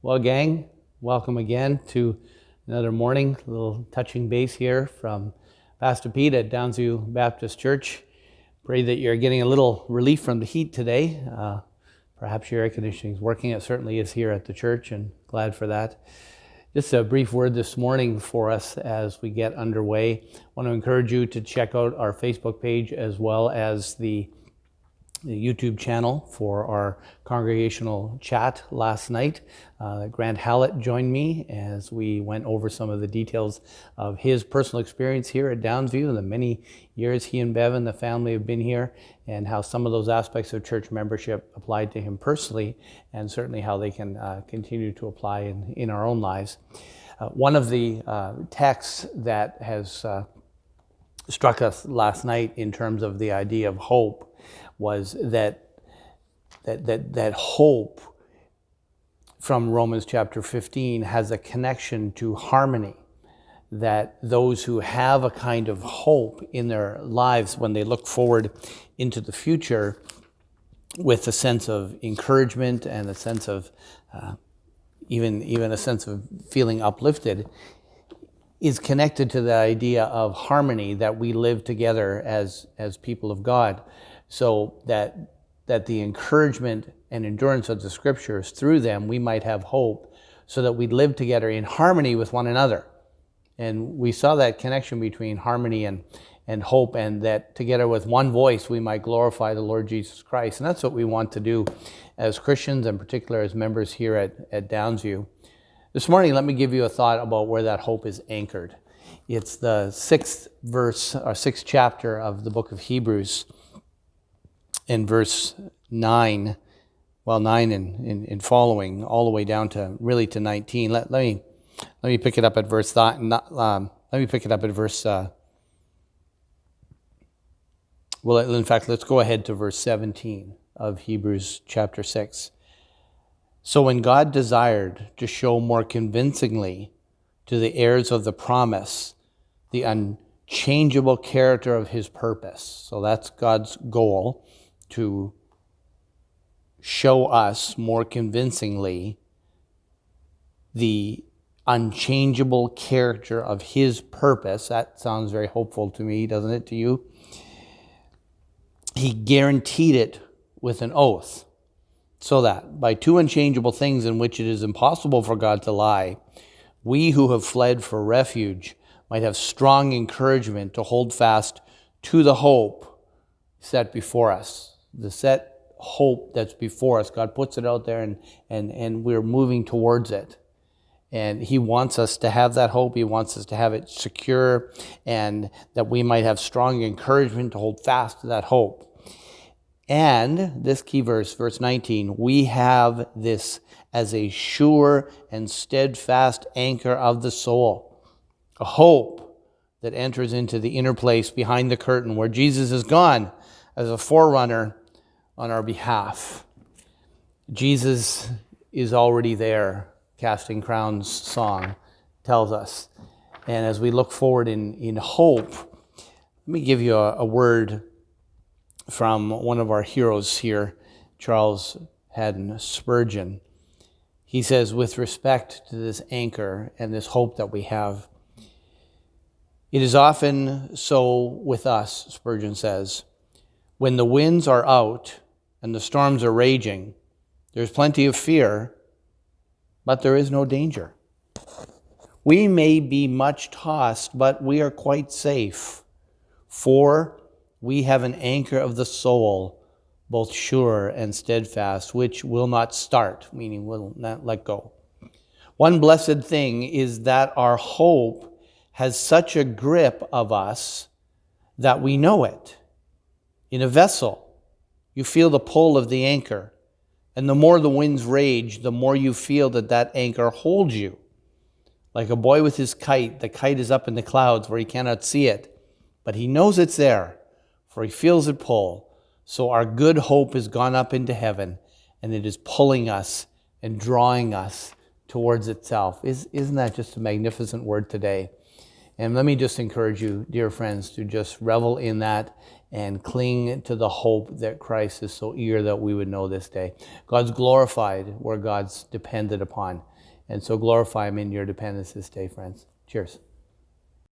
Well, gang, welcome again to another morning. A little touching base here from Pastor Pete at Downsview Baptist Church. Pray that you're getting a little relief from the heat today. Perhaps your air conditioning is working. It certainly is here at the church, and glad for that. Just a brief word this morning for us as we get underway. I want to encourage you to check out our Facebook page as well as the YouTube channel for our congregational chat last night. Grant Hallett joined me as we went over some of the details of his personal experience here at Downsview and the many years he and Bevan, the family, have been here, and how some of those aspects of church membership applied to him personally, and certainly how they can continue to apply in our own lives. One of the texts that has struck us last night in terms of the idea of hope was that hope from Romans chapter 15 has a connection to harmony, that those who have a kind of hope in their lives when they look forward into the future with a sense of encouragement and a sense of even a sense of feeling uplifted, is connected to the idea of harmony, that we live together as people of God. So that the encouragement and endurance of the scriptures, through them we might have hope, so that we live together in harmony with one another. And we saw that connection between harmony and hope, and that together with one voice we might glorify the Lord Jesus Christ. And that's what we want to do as Christians, and particularly as members here at Downsview. This morning, let me give you a thought about where that hope is anchored. It's the sixth chapter of the book of Hebrews. In verse 9, 9 and following, all the way down to 19. Let me pick it up at verse. Let me pick it up at verse. In fact, let's go ahead to verse 17 of Hebrews chapter 6. So when God desired to show more convincingly to the heirs of the promise the unchangeable character of His purpose, so that's God's goal, to show us more convincingly the unchangeable character of His purpose. That sounds very hopeful to me, doesn't it, to you? He guaranteed it with an oath, so that by two unchangeable things in which it is impossible for God to lie, we who have fled for refuge might have strong encouragement to hold fast to the hope set before us. The set hope that's before us. God puts it out there, and we're moving towards it. And He wants us to have that hope. He wants us to have it secure, and that we might have strong encouragement to hold fast to that hope. And this key verse, verse 19, we have this as a sure and steadfast anchor of the soul, a hope that enters into the inner place behind the curtain where Jesus is gone as a forerunner on our behalf. Jesus is already there, Casting Crowns song tells us. And as we look forward in hope, let me give you a word from one of our heroes here, Charles Haddon Spurgeon. He says, with respect to this anchor and this hope that we have, it is often so with us, Spurgeon says, when the winds are out and the storms are raging, there's plenty of fear, but there is no danger. We may be much tossed, but we are quite safe, for we have an anchor of the soul, both sure and steadfast, which will not start, meaning will not let go. One blessed thing is that our hope has such a grip of us that we know it. In a vessel, you feel the pull of the anchor, and the more the winds rage, the more you feel that anchor holds you. Like a boy with his kite, the kite is up in the clouds where he cannot see it, but he knows it's there, for he feels it pull. So our good hope has gone up into heaven, and it is pulling us and drawing us towards itself. Isn't that just a magnificent word today? And let me just encourage you, dear friends, to just revel in that and cling to the hope that Christ is so eager that we would know this day. God's glorified where God's depended upon. And so glorify him in your dependence this day, friends. Cheers.